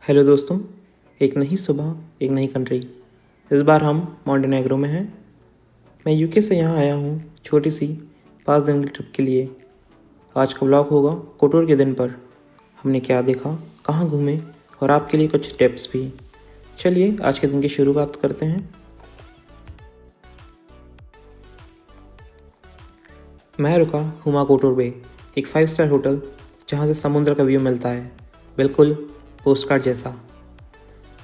Hello दोस्तों, एक नई सुबह एक नई कंट्री। इस बार हम मॉन्टेनेग्रो में हैं। मैं यूके से यहाँ आया हूँ छोटी सी 5 दिन की ट्रिप के लिए। आज का व्लॉग होगा कोटोर के दिन पर। हमने क्या देखा, कहाँ घूमे और आपके लिए कुछ टिप्स भी। चलिए आज के दिन की शुरुआत करते हैं। मैं रुका हुमा कोटोर बे, एक 5 स्टार होटल जहाँ से समुद्र का व्यू मिलता है, बिल्कुल पोस्टकार्ड जैसा।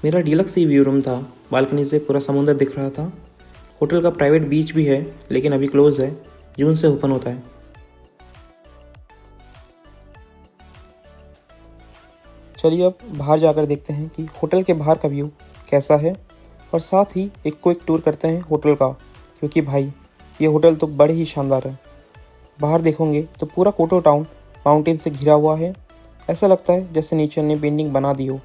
मेरा डीलक्स सी व्यू रूम था, बालकनी से पूरा समुद्र दिख रहा था। होटल का प्राइवेट बीच भी है लेकिन अभी क्लोज है, जून से ओपन होता है। चलिए अब बाहर जाकर देखते हैं कि होटल के बाहर का व्यू कैसा है और साथ ही एक क्विक टूर करते हैं होटल का, क्योंकि भाई ये होटल तो बड़े ही शानदार है। बाहर देखोगे तो पूरा कोटो टाउन माउंटेन से घिरा हुआ है। ऐसा लगता है जैसे नेचर ने पेंटिंग बना दी हो।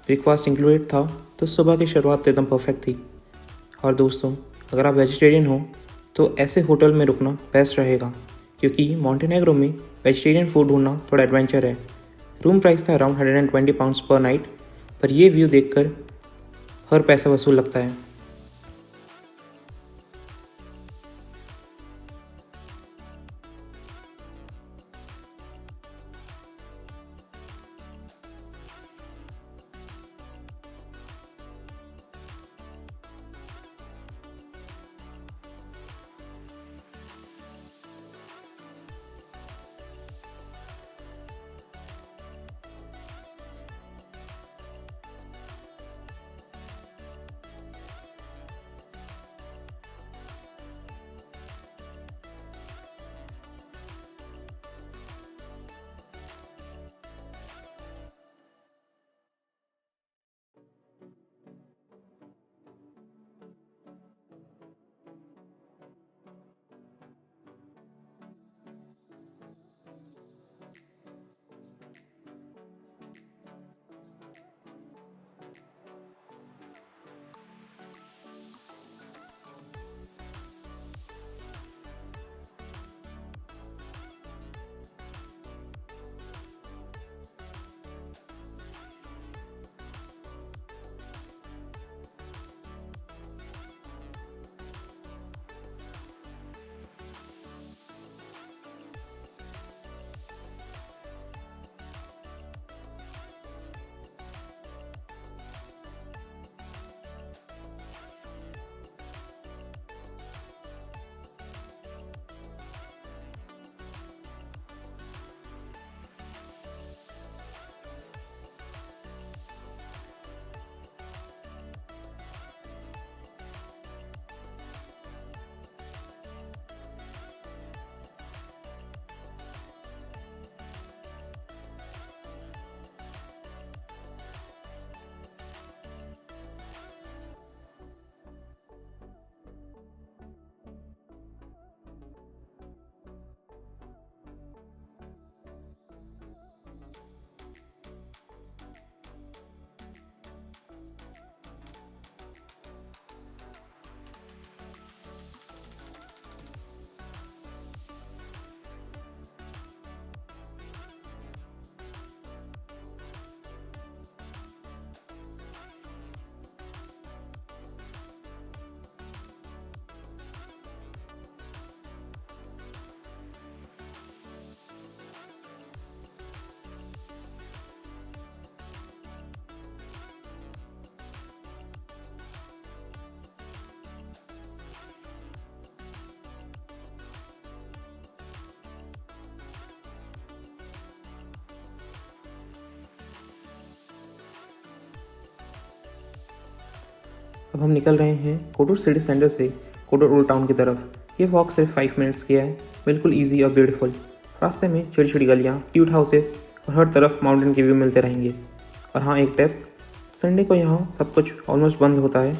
ब्रेकफास्ट इंक्लूडेड था तो सुबह की शुरुआत एकदम परफेक्ट थी। और दोस्तों, अगर आप वेजिटेरियन हो तो ऐसे होटल में रुकना बेस्ट रहेगा, क्योंकि मॉन्टेनेग्रो में वेजिटेरियन फूड ढूंढना थोड़ा एडवेंचर है। रूम प्राइस था अराउंड 120 पाउंड्स पर नाइट, पर ये व्यू देखकर हर पैसा वसूल लगता है। अब हम निकल रहे हैं कोटूर सिटी सेंटर से कोटूर ओल्ड टाउन की तरफ। ये वॉक सिर्फ 5 मिनट्स की है, बिल्कुल ईजी और ब्यूटीफुल। रास्ते में छोटी छोटी गलियाँ, क्यूट हाउसेस और हर तरफ माउंटेन के व्यू मिलते रहेंगे। और हाँ, एक टिप, संडे को यहाँ सब कुछ ऑलमोस्ट बंद होता है।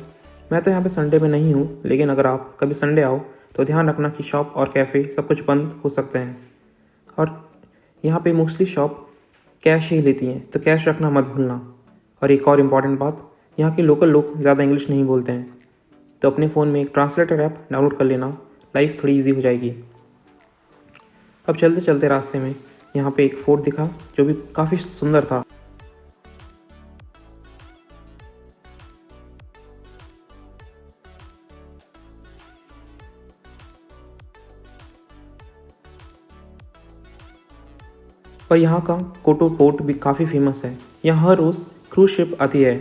मैं तो यहाँ पे संडे पे नहीं हूँ, लेकिन अगर आप कभी संडे आओ तो ध्यान रखना कि शॉप और कैफ़े सब कुछ बंद हो सकते हैं। और यहाँ पे मोस्टली शॉप कैश ही लेती हैं, तो कैश रखना मत भूलना। और एक और इम्पॉर्टेंट बात, यहाँ के लोकल लोग ज़्यादा इंग्लिश नहीं बोलते हैं, तो अपने फ़ोन में एक ट्रांसलेटर ऐप डाउनलोड कर लेना, लाइफ थोड़ी ईजी हो जाएगी। अब चलते चलते रास्ते में यहाँ पे एक फोर्ट दिखा जो भी काफ़ी सुंदर था। और यहाँ का कोटो पोर्ट भी काफ़ी फेमस है। यहाँ हर रोज़ क्रूज शिप आती है।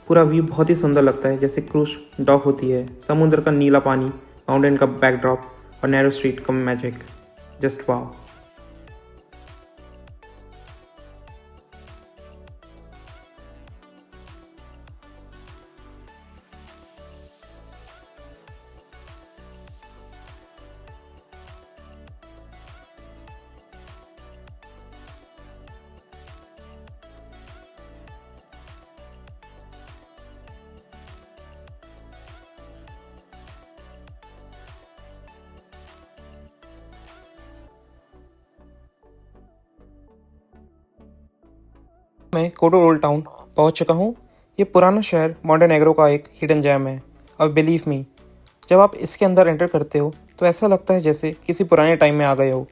पूरा व्यू बहुत ही सुंदर लगता है, जैसे क्रूज डॉक होती है। समुद्र का नीला पानी, माउंटेन का बैकड्रॉप और नैरो स्ट्रीट का मैजिक, जस्ट वाह। मैं कोडो ओल्ड टाउन पहुंच चुका हूं। ये पुराना शहर मोंटेनेग्रो का एक हिडन जेम है। और बिलीव मी, जब आप इसके अंदर एंटर करते हो तो ऐसा लगता है जैसे किसी पुराने टाइम में आ गए हो।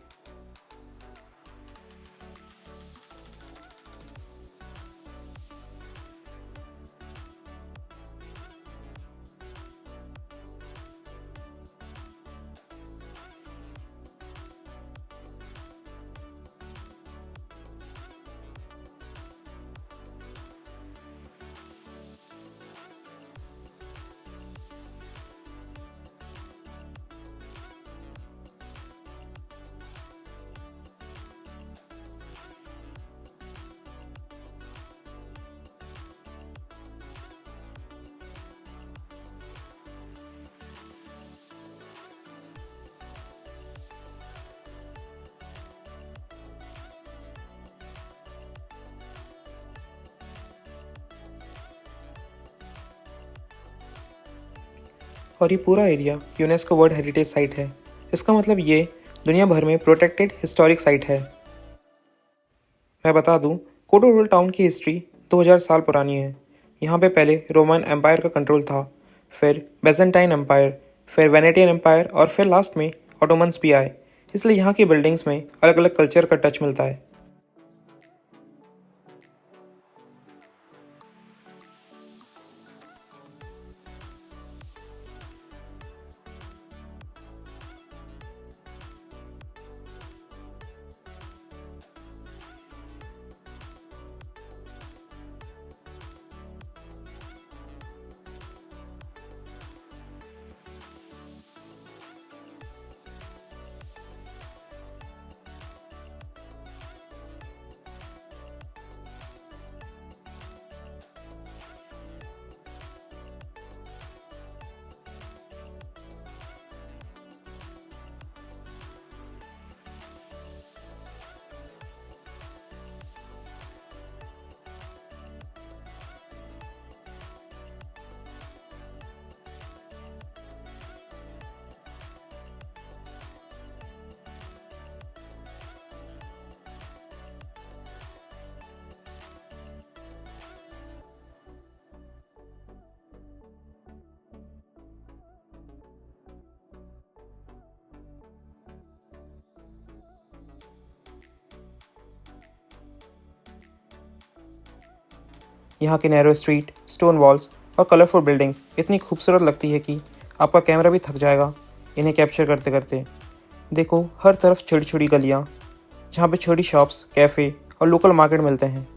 और ये पूरा area UNESCO world heritage site है। इसका मतलब ये दुनिया भर में प्रोटेक्टेड हिस्टोरिक साइट है। मैं बता दूं, कोडोरोल टाउन की हिस्ट्री 2000 साल पुरानी है। यहाँ पे पहले रोमन एम्पायर का कंट्रोल था, फिर बेजेंटाइन एम्पायर, फिर वेनेटियन एम्पायर और फिर लास्ट में ऑटोमन्स भी आए। इसलिए यहाँ की बिल्डिंग्स में अलग अलग कल्चर का टच मिलता है। यहाँ की नैरो स्ट्रीट, स्टोन वॉल्स और कलरफुल बिल्डिंग्स इतनी खूबसूरत लगती है कि आपका कैमरा भी थक जाएगा इन्हें कैप्चर करते करते। देखो, हर तरफ छोटी छोटी गलियाँ जहाँ पे छोटी शॉप्स, कैफ़े और लोकल मार्केट मिलते हैं।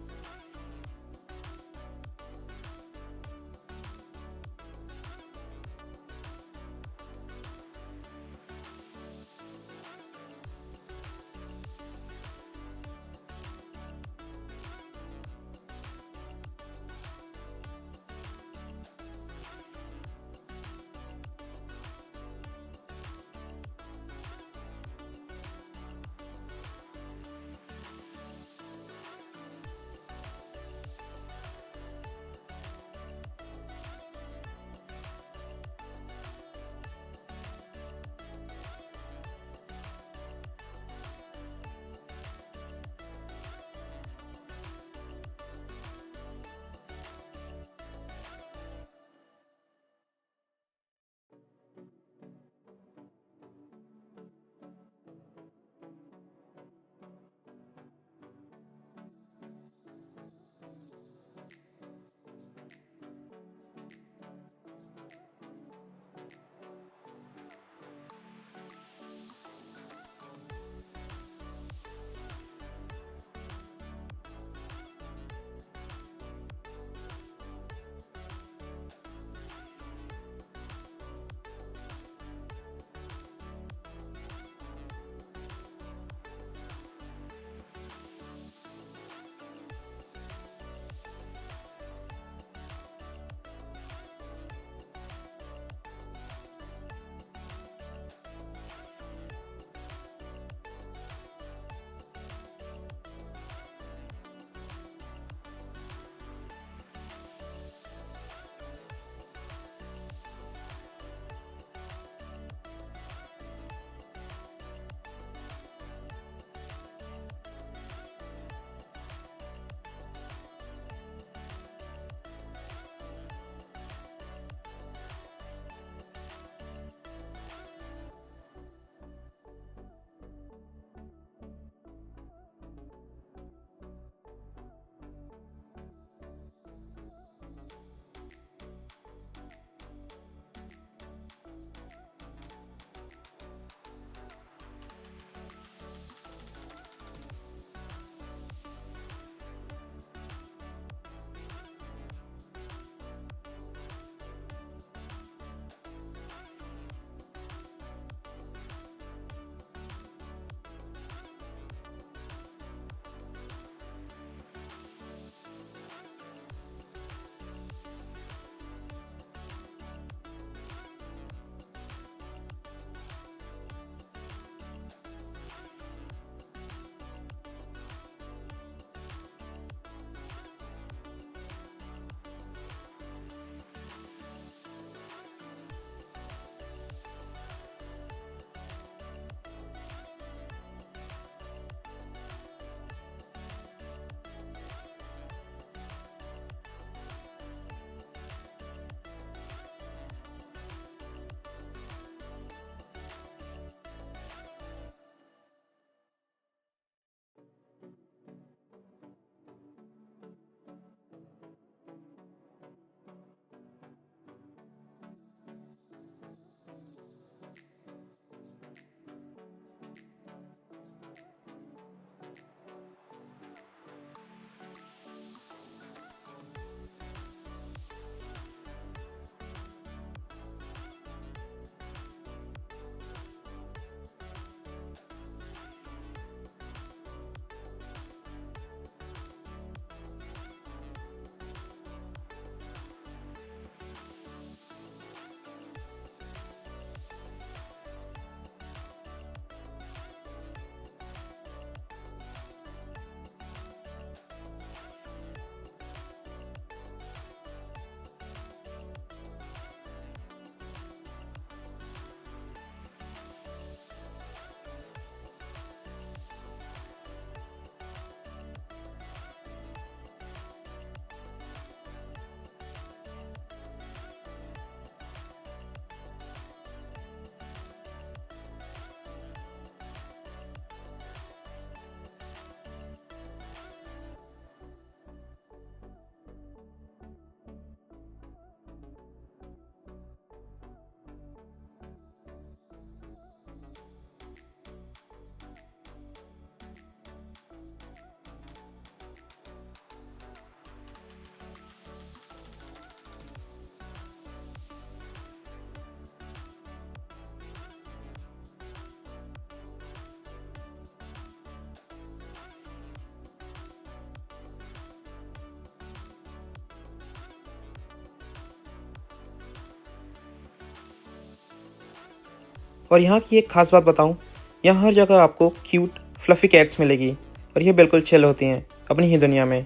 और यहाँ की एक ख़ास बात बताऊँ, यहाँ हर जगह आपको क्यूट फ्लफ़ी कैट्स मिलेगी और ये बिल्कुल चिल होती हैं अपनी ही दुनिया में।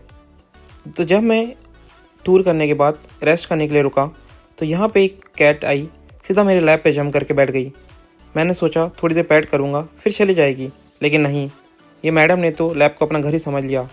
तो जब मैं टूर करने के बाद रेस्ट करने के लिए रुका, तो यहाँ पे एक कैट आई, सीधा मेरे लैप पे जम करके बैठ गई। मैंने सोचा थोड़ी देर पैट करूँगा फिर चली जाएगी, लेकिन नहीं, ये मैडम ने तो लैब को अपना घर ही समझ लिया।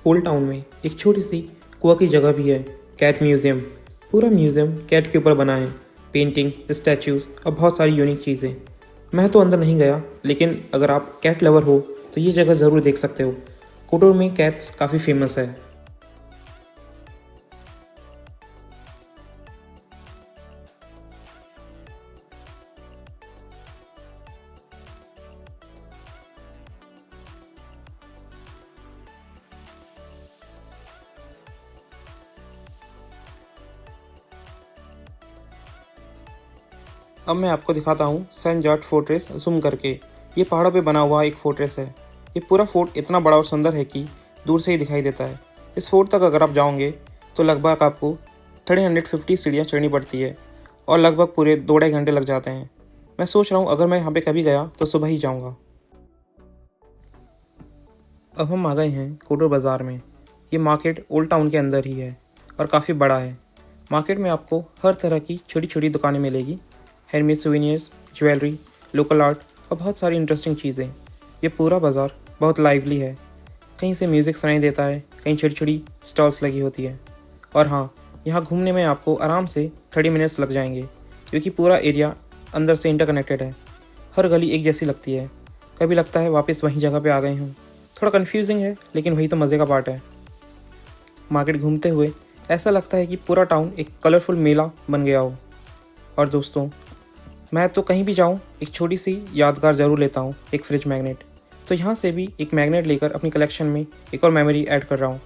ओल्ड टाउन में एक छोटी सी कुआ की जगह भी है, कैट म्यूज़ियम। पूरा म्यूज़ियम कैट के ऊपर बना है, पेंटिंग, स्टैचूज़ और बहुत सारी यूनिक चीज़ें। मैं तो अंदर नहीं गया, लेकिन अगर आप कैट लवर हो तो ये जगह ज़रूर देख सकते हो। कोटोर में कैट्स काफ़ी फेमस है। अब मैं आपको दिखाता हूँ सेंट जॉर्ज फोर्ट्रेस ज़ूम करके। ये पहाड़ों पे बना हुआ एक फोर्ट्रेस है। ये पूरा फोर्ट इतना बड़ा और सुंदर है कि दूर से ही दिखाई देता है। इस फोर्ट तक अगर आप जाओगे तो लगभग आपको 350 सीढ़ियाँ चढ़नी पड़ती है और लगभग पूरे 2 ढाई घंटे लग जाते हैं। मैं सोच रहा हूँ अगर मैं यहाँ पे कभी गया तो सुबह ही जाऊँगा। अब हम आ गए हैं कोटो बाज़ार में। ये मार्केट ओल्ड टाउन के अंदर ही है और काफ़ी बड़ा है। मार्केट में आपको हर तरह की छोटी छोटी दुकानें मिलेगी, handmade souvenirs, jewellery, local art और बहुत सारी इंटरेस्टिंग चीज़ें। ये पूरा बाज़ार बहुत लाइवली है। कहीं से म्यूज़िक सुनाई देता है, कहीं छोटी छोटी स्टॉल्स लगी होती है। और हाँ, यहाँ घूमने में आपको आराम से 30 मिनट्स लग जाएंगे, क्योंकि पूरा एरिया अंदर से इंटरकनेक्टेड है। हर गली एक जैसी लगती है। कभी लगता है वापस वहीं जगह पे आ गए हूँ। थोड़ा कन्फ्यूजिंग है, लेकिन वही तो मज़े का पार्ट है। मार्केट घूमते हुए ऐसा लगता है कि पूरा टाउन एक कलरफुल मेला बन गया हो। और दोस्तों, मैं तो कहीं भी जाऊँ एक छोटी सी यादगार ज़रूर लेता हूँ, एक फ्रिज मैग्नेट। तो यहाँ से भी एक मैग्नेट लेकर अपनी कलेक्शन में एक और मेमोरी ऐड कर रहा हूँ।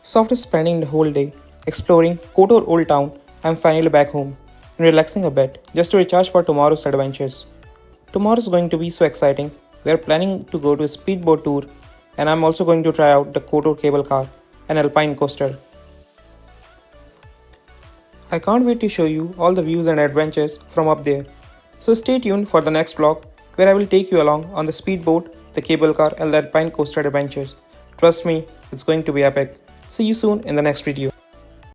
So after spending the whole day exploring Kotor Old Town, I'm finally back home and relaxing a bit just to recharge for tomorrow's adventures. Tomorrow's going to be so exciting. We're planning to go to a speedboat tour and I'm also going to try out the Kotor cable car and alpine coaster. I can't wait to show you all the views and adventures from up there. So stay tuned for the next vlog where I will take you along on the speedboat, the cable car and the alpine coaster adventures. Trust me, it's going to be epic. See you soon in the next video.